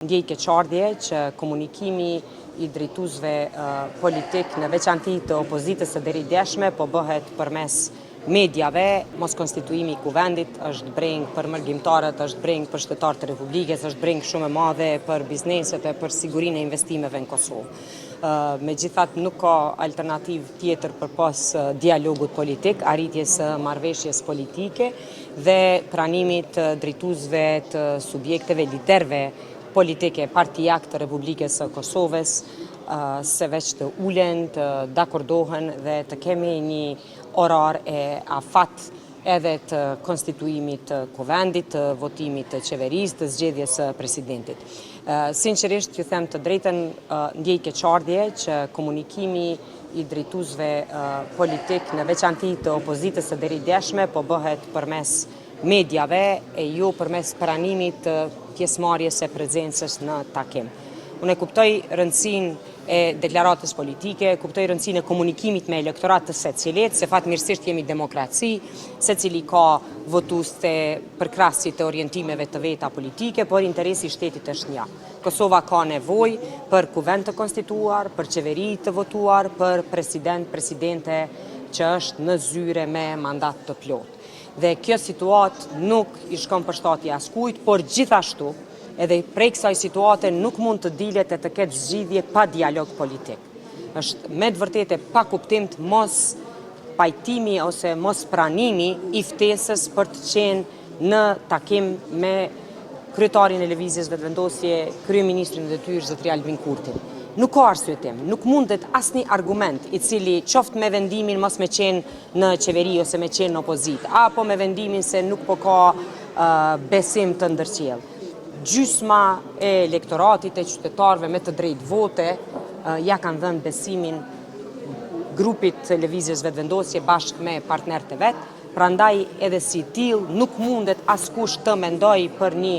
Ndjej keqardhje që komunikimi i drejtuesve politik në veçanti të opozitës së derideshme po bëhet përmes mediave. Mos konstituimi i kuvendit është breng për mërgjimtarët, është breng për shtetarët e Republikës, është breng shumë e madhe për bizneset e për sigurinë e investimeve në Kosovë. Megjithatë nuk ka alternativë tjetër përpas dialogut politik, arritjes së marrëveshjes politike dhe pranimit të drejtuesve të subjekteve liderëve politike partijak të Republikës së Kosovës, se veç të ulen, të dakordohen dhe të kemi një orar e afat edhe të konstituimit të kuvendit, të votimit të qeverisë, të zgjedhjes së presidentit. Sinqerisht, ju them të drejtën, ndjej keqardhje që komunikimi i drejtuesve politik në veçanti të opozitës së derideshme po bëhet përmes mediave e jo përmes pranimit të pjesëmarrjes së prezencës në takim. Unë kuptoj rëndësinë e deklaratës politike, kuptoj rëndësinë e komunikimit me elektorat të secilit, se fatmirësisht jemi demokraci, secili ka votues të përkrasit të orientimeve të veta politike, por interesi i shtetit është një. Kosova ka nevojë për kuvend të konstituar, për qeveri të votuar, për presidente që është në zyre me mandat të plotë. Dhe kjo situatë nuk i shkon përshtatje askujt, por gjithashtu edhe prej kësaj situate nuk mund të dilet e të ketë zgjidhje pa dialog politik. Është me të vërtetë pa kuptim të mos pajtimi ose mos pranimi i ftesës për të qenë në takim me kryetarin e lëvizjes vetëvendosje, kryeministrin e detyrës zotëri Albin Kurti. Nuk ka arsye tim, nuk mundet asnjë argument i cili qoftë me vendimin mos me qenë në qeveri ose me qenë në opozitë, apo me vendimin se nuk po ka besim të ndërqjell. Gjysma e elektoratit e qytetarëve me të drejtë vote ja kanë dhënë besimin grupit të lëvizjes vetëvendosje bashkë me partnerët e vet, prandaj edhe si tillë nuk mundet askush të mendoj për një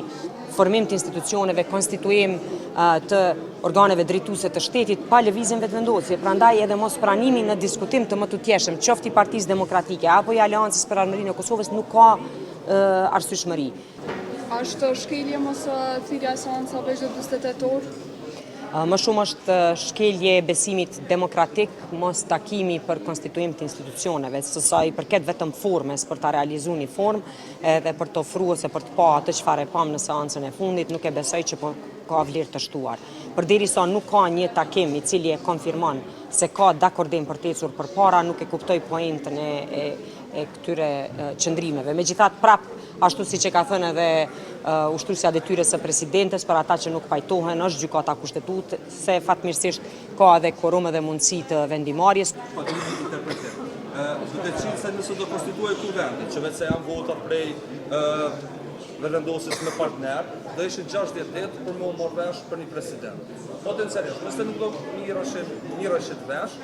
formim të institucioneve, konstituim të organeve drejtuese të shtetit pa lëvizjen vetëvendosje, prandaj edhe mos pranimi në diskutim të mëtutjeshëm, qoftë i Partisë Demokratike apo i Aleancës për Armërinë e Kosovës nuk ka arsyeshmëri. Është shkelje mos thirrja e seancave çdo 48 orë? Më shumë është shkelje e besimit demokratik, mos takimi për konstituim të institucioneve, sësa i përket vetëm formës për ta realizuar një formë edhe për të ofruar ose për të pa atë çfarë e pam në seancën e fundit, nuk e besoj që po ka vlerë të shtuar. Përderisa nuk ka një takim i cili e konfirmon se ka dakordim për të ecur përpara, nuk e kuptoj pointën e këtyre qëndrimeve. Megjithatë prap ashtu siç e ka thënë edhe ushtruesja e detyrës së presidentes për ata që nuk pajtohen, është gjykata kushtetuese, se fatmirësisht ka edhe quorum dhe mundësi të vendimarrjes. Duke qenë se nëse do konstituoj kuvendi, që vetë se janë vota prej vendosjes me partner, do ishin 60 ditë për më marrë vesh për një president. Potencialisht, nëse nuk do mirëshit vesh,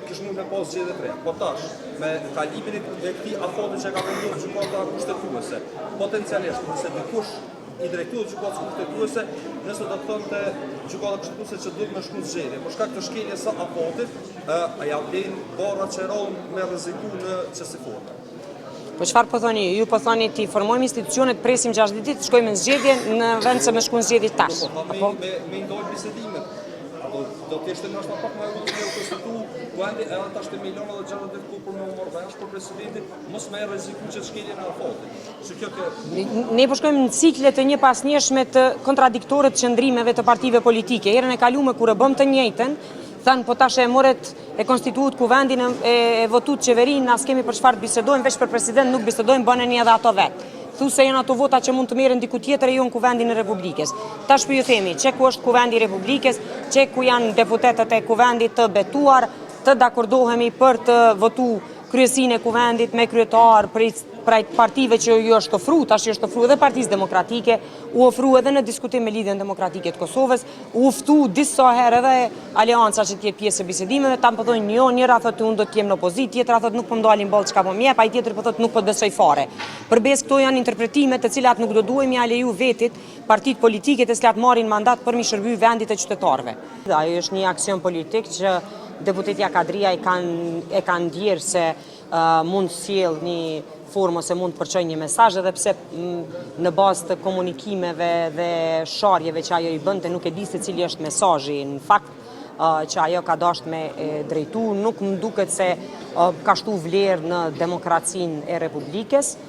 kishë mund me pas zgjedhje të reja. Po tash, me kalimin e këtij afati që ka vendosur gjykata kushtetuese, potencialisht, nëse dikush i drejtuar gjykatës kushtetuese, nëse do të thonte gjykata kushtetuese që duhet me shkruaj zgjedhje, por shkak të shkeljes së afatit, ja vlen barra që rollën me rreziku në çesiforme. Po çfarë po thoni? Ju po thoni ti formojmë institucionet, presim 60 ditë, shkojmë në zgjedhje në vend se me shkuën zgjedhje tash. Po me ndoj bisedimet. Do të ishte ndoshta pak më e vështirë të konstituu kuvendi edhe tash të miliona dhe 60 ditë për më marrë vesh për presidentin, mos më rreziku që shkeljen e afatit. Ne po shkojmë në cikle të një pasnjëshme të kontradiktore të qëndrimeve të partive politike. Herën e kaluar kur e bëm të njëjtën, thanë po tash e morët e konstituut kuvendin e votut qeverinë, as kemi për çfarë bisedojmë, veç për president nuk bisedojmë, bënë një edhe ato vetë. Thu se janë ato vota që mund të merren diku tjetër e jo në kuvendin e Republikës. Tash po ju themi, që ku është kuvendi i Republikës, që ku janë deputetët e kuvendit të betuar, të dakordohemi për të votuar kryesinë e kuvendit me kryetar prej partive që ju është ofruar, tash është ofruar edhe Partisë Demokratike, u ofru edhe në diskutim me Lidhjen Demokratike të Kosovës, u ftu disa herë edhe Aleanca që të jetë pjesë e bisedimeve, tam po thonë jo, njëra thotë unë do të jem në opozitë, tjetra thotë nuk po ndalin boll çka po më jep, ai tjetri po thotë nuk po besoj fare. Përbes këto janë interpretime të cilat nuk do duhemi ja leju vetit partitë politike të cilat marrin mandat për mi shërbyer vendit e qytetarëve. Ajo është një aksion politik që deputetja Kadria e kanë ndjerë se mund sjell një formë ose mund të përçoj një mesazh edhe pse në bazë të komunikimeve dhe sharjeve që ajo i bënte nuk e di se cili është mesazhi në fakt që ajo ka dashur me drejtu, nuk më duket se ka shtu vlerë në demokracinë e Republikës.